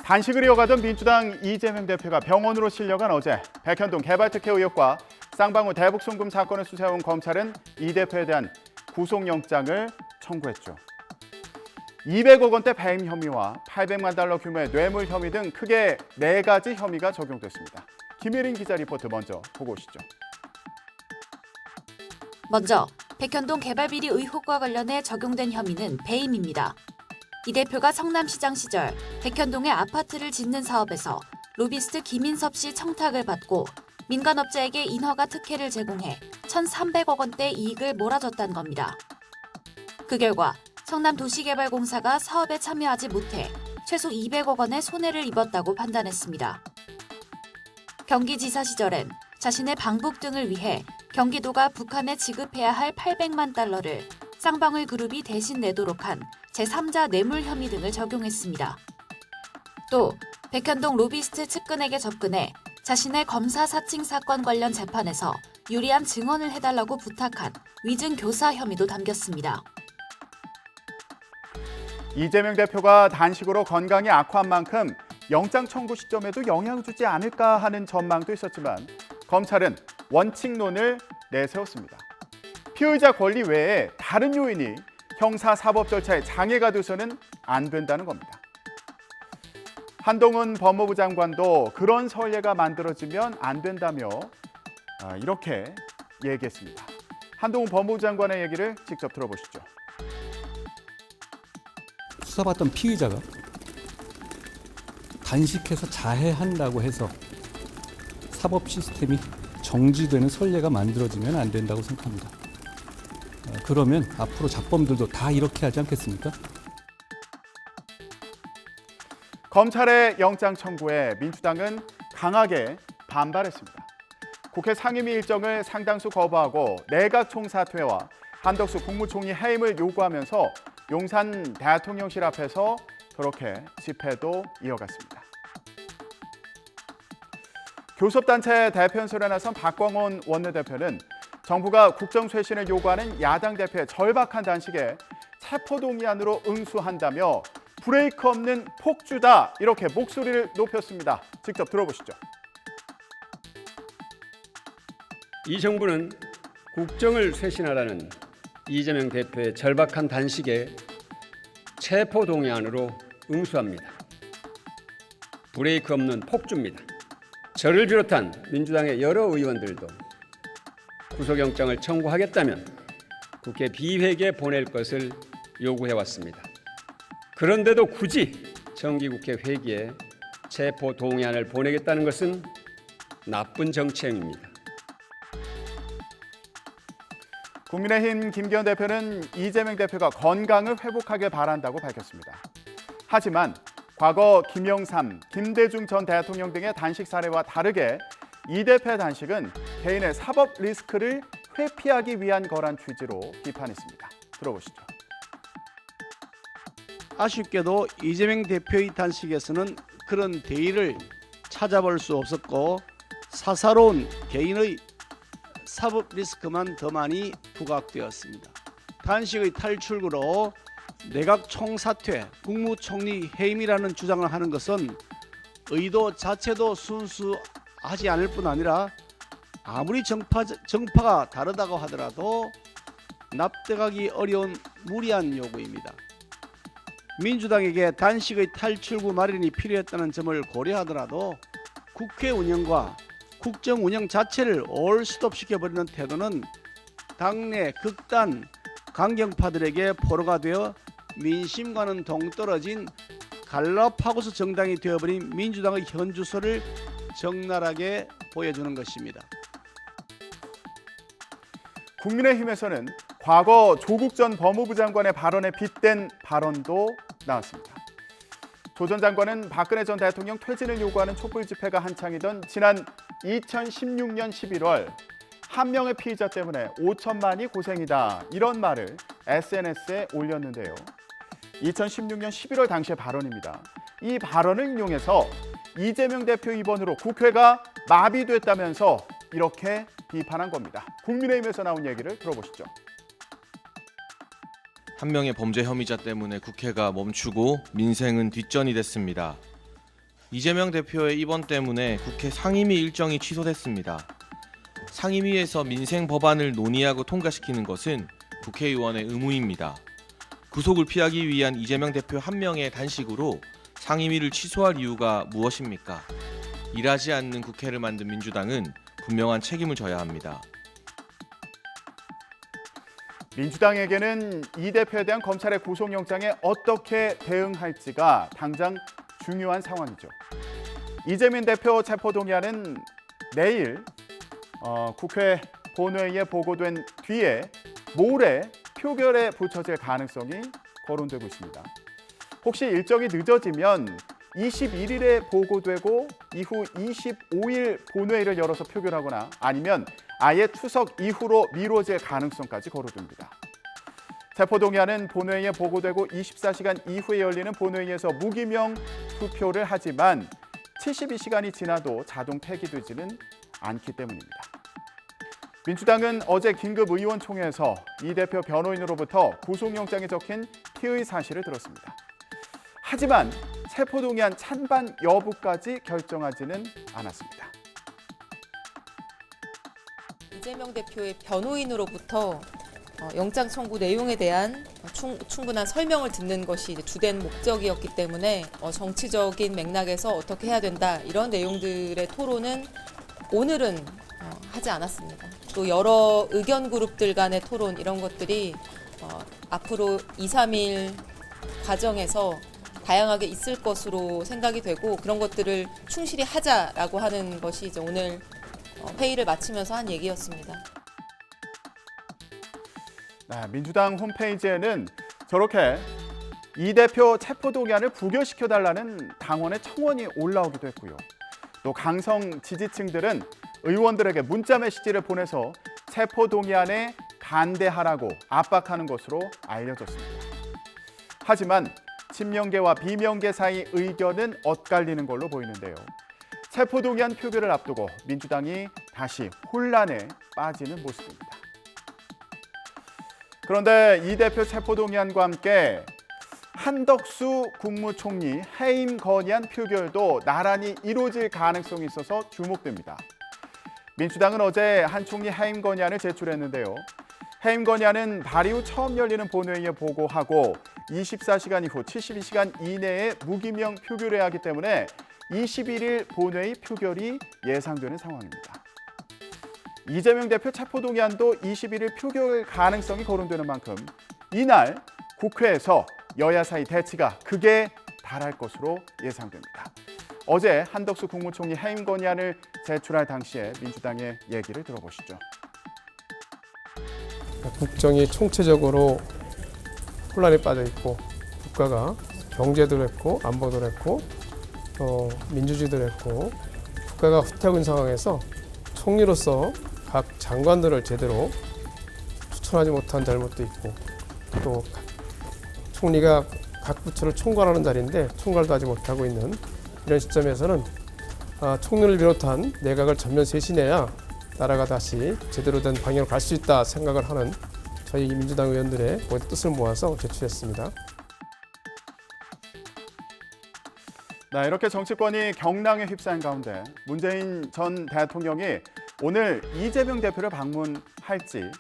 단식을 이어가던 민주당 이재명 대표가 병원으로 실려간 어제 백현동 개발특혜 의혹과 쌍방울 대북송금 사건을 수사해온 검찰은 이 대표에 대한 구속영장을 청구했죠. 200억 원대 배임 혐의와 800만 달러 규모의 뇌물 혐의 등 크게 4가지 혐의가 적용됐습니다. 김예린 기자 리포트 먼저 보고 오시죠. 먼저 백현동 개발비리 의혹과 관련해 적용된 혐의는 배임입니다. 이 대표가 성남시장 시절 백현동에 아파트를 짓는 사업에서 로비스트 김인섭 씨 청탁을 받고 민간업자에게 인허가 특혜를 제공해 1,300억 원대 이익을 몰아줬다는 겁니다. 그 결과 성남도시개발공사가 사업에 참여하지 못해 최소 200억 원의 손해를 입었다고 판단했습니다. 경기지사 시절엔 자신의 방북 등을 위해 경기도가 북한에 지급해야 할 800만 달러를 쌍방울 그룹이 대신 내도록 한 제3자 뇌물 혐의 등을 적용했습니다. 또 백현동 로비스트 측근에게 접근해 자신의 검사 사칭 사건 관련 재판에서 유리한 증언을 해달라고 부탁한 위증 교사 혐의도 담겼습니다. 이재명 대표가 단식으로 건강이 악화한 만큼 영장 청구 시점에도 영향을 주지 않을까 하는 전망도 있었지만 검찰은 원칙론을 내세웠습니다. 피의자 권리 외에 다른 요인이 형사 사법 절차에 장애가 돼서는 안 된다는 겁니다. 한동훈 법무부 장관도 그런 선례가 만들어지면 안 된다며 이렇게 얘기했습니다. 한동훈 법무부 장관의 얘기를 직접 들어보시죠. 수사받던 피의자가 단식해서 자해한다고 해서 사법 시스템이 정지되는 선례가 만들어지면 안 된다고 생각합니다. 그러면 앞으로 잡범들도 다 이렇게 하지 않겠습니까? 검찰의 영장 청구에 민주당은 강하게 반발했습니다. 국회 상임위 일정을 상당수 거부하고 내각 총사퇴와 한덕수 국무총리 해임을 요구하면서 용산 대통령실 앞에서 그렇게 집회도 이어갔습니다. 교섭단체 대표연설에 나선 박광원 원내대표는 정부가 국정쇄신을 요구하는 야당 대표의 절박한 단식에 체포동의안으로 응수한다며 브레이크 없는 폭주다 이렇게 목소리를 높였습니다. 직접 들어보시죠. 이 정부는 국정을 쇄신하라는 이재명 대표의 절박한 단식에 체포동의안으로 응수합니다. 브레이크 없는 폭주입니다. 저를 비롯한 민주당의 여러 의원들도 구속영장을 청구하겠다면 국회 비회기에 보낼 것을 요구해왔습니다. 그런데도 굳이 정기국회 회기에 체포동의안을 보내겠다는 것은 나쁜 정치행위입니다. 국민의힘 김기현 대표는 이재명 대표가 건강을 회복하길 바란다고 밝혔습니다. 하지만 과거 김영삼, 김대중 전 대통령 등의 단식 사례와 다르게 이 대표의 단식은 개인의 사법 리스크를 회피하기 위한 거란 취지로 비판했습니다. 들어보시죠. 아쉽게도 이재명 대표의 단식에서는 그런 대의를 찾아볼 수 없었고 사사로운 개인의 사법 리스크만 더 많이 부각되었습니다. 단식의 탈출구로 내각 총사퇴, 국무총리 해임이라는 주장을 하는 것은 의도 자체도 순수하지 않을 뿐 아니라 아무리 정파가 다르다고 하더라도 납득하기 어려운 무리한 요구입니다. 민주당에게 단식의 탈출구 마련이 필요했다는 점을 고려하더라도 국회 운영과 국정 운영 자체를 올스톱시켜버리는 태도는 당내 극단 강경파들에게 포로가 되어 민심과는 동떨어진 갈라파고스 정당이 되어버린 민주당의 현주소를 적나라하게 보여주는 것입니다. 국민의힘에서는 과거 조국 전 법무부 장관의 발언에 빗댄 발언도 나왔습니다. 조 전 장관은 박근혜 전 대통령 퇴진을 요구하는 촛불 집회가 한창이던 지난 2016년 11월 한 명의 피의자 때문에 5천만이 고생이다 이런 말을 SNS에 올렸는데요. 2016년 11월 당시의 발언입니다. 이 발언을 인용해서 이재명 대표 입원으로 국회가 마비됐다면서 이렇게 비판한 겁니다. 국민의힘에서 나온 얘기를 들어보시죠. 한 명의 범죄 혐의자 때문에 국회가 멈추고 민생은 뒷전이 됐습니다. 이재명 대표의 입원 때문에 국회 상임위 일정이 취소됐습니다. 상임위에서 민생 법안을 논의하고 통과시키는 것은 국회의원의 의무입니다. 구속을 피하기 위한 이재명 대표 한 명의 단식으로 상임위를 취소할 이유가 무엇입니까? 일하지 않는 국회를 만든 민주당은 분명한 책임을 져야 합니다. 민주당에게는 이 대표에 대한 검찰의 구속영장에 어떻게 대응할지가 당장 중요한 상황이죠. 이재명 대표 체포동의안은 내일 국회 본회의에 보고된 뒤에 모레 표결에 붙여질 가능성이 거론되고 있습니다. 혹시 일정이 늦어지면 21일에 보고되고 이후 25일 본회의를 열어서 표결하거나 아니면 아예 추석 이후로 미뤄질 가능성까지 거론됩니다. 체포동의안은 본회의에 보고되고 24시간 이후에 열리는 본회의에서 무기명 투표를 하지만 72시간이 지나도 자동 폐기되지는 않기 때문입니다. 민주당은 어제 긴급 의원총회에서 이 대표 변호인으로부터 구속영장에 적힌 피의 사실을 들었습니다. 하지만 체포동의안 찬반 여부까지 결정하지는 않았습니다. 이재명 대표의 변호인으로부터 영장 청구 내용에 대한 충분한 설명을 듣는 것이 주된 목적이었기 때문에 정치적인 맥락에서 어떻게 해야 된다 이런 내용들의 토론은 오늘은 하지 않았습니다. 또 여러 의견 그룹들 간의 토론 이런 것들이 앞으로 2, 3일 과정에서 다양하게 있을 것으로 생각이 되고 그런 것들을 충실히 하자라고 하는 것이 이제 오늘 회의를 마치면서 한 얘기였습니다. 민주당 홈페이지에는 저렇게 이 대표 체포동의안을 부결시켜달라는 당원의 청원이 올라오기도 했고요. 또 강성 지지층들은 의원들에게 문자 메시지를 보내서 체포동의안에 반대하라고 압박하는 것으로 알려졌습니다. 하지만 친명계와 비명계 사이 의견은 엇갈리는 걸로 보이는데요. 체포동의안 표결을 앞두고 민주당이 다시 혼란에 빠지는 모습입니다. 그런데 이 대표 체포동의안과 함께 한덕수 국무총리 해임 건의안 표결도 나란히 이루어질 가능성이 있어서 주목됩니다. 민주당은 어제 한 총리 해임 건의안을 제출했는데요. 해임 건의안은 발의 후 처음 열리는 본회의에 보고하고 24시간 이후 72시간 이내에 무기명 표결해야 하기 때문에 21일 본회의 표결이 예상되는 상황입니다. 이재명 대표 체포동의안도 21일 표결 가능성이 거론되는 만큼 이날 국회에서 여야 사이 대치가 극에 달할 것으로 예상됩니다. 어제 한덕수 국무총리 해임 건의안을 제출할 당시에 민주당의 얘기를 들어보시죠. 국정이 총체적으로 혼란에 빠져 있고 국가가 경제도 그랬고 안보도 그랬고 또 민주주의도 그랬고 국가가 후퇴하고 있는 상황에서 총리로서 각 장관들을 제대로 추천하지 못한 잘못도 있고 또 총리가 각 부처를 총괄하는 자리인데 총괄도 하지 못하고 있는 이런 시점에서는 총리를 비롯한 내각을 전면 쇄신해야 나라가 다시 제대로 된 방향으로 갈 수 있다 생각을 하는 저희 민주당 의원들의 뜻을 모아서 제출했습니다. 이렇게 정치권이 경랑에 휩싸인 가운데 문재인 전 대통령이 오늘 이재명 대표를 방문할지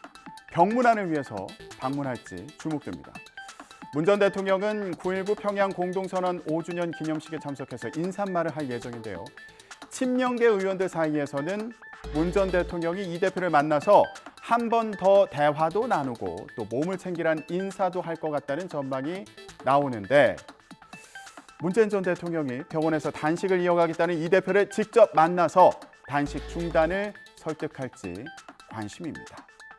병문안을 위해서 방문할지 주목됩니다. 문 전 대통령은 9.19 평양 공동선언 5주년 기념식에 참석해서 인사말을 할 예정인데요. 친명계 의원들 사이에서는 문 전 대통령이 이 대표를 만나서 한 번 더 대화도 나누고 또 몸을 챙기란 인사도 할 것 같다는 전망이 나오는데 문재인 전 대통령이 병원에서 단식을 이어가겠다는 이 대표를 직접 만나서 단식 중단을 설득할지 관심입니다.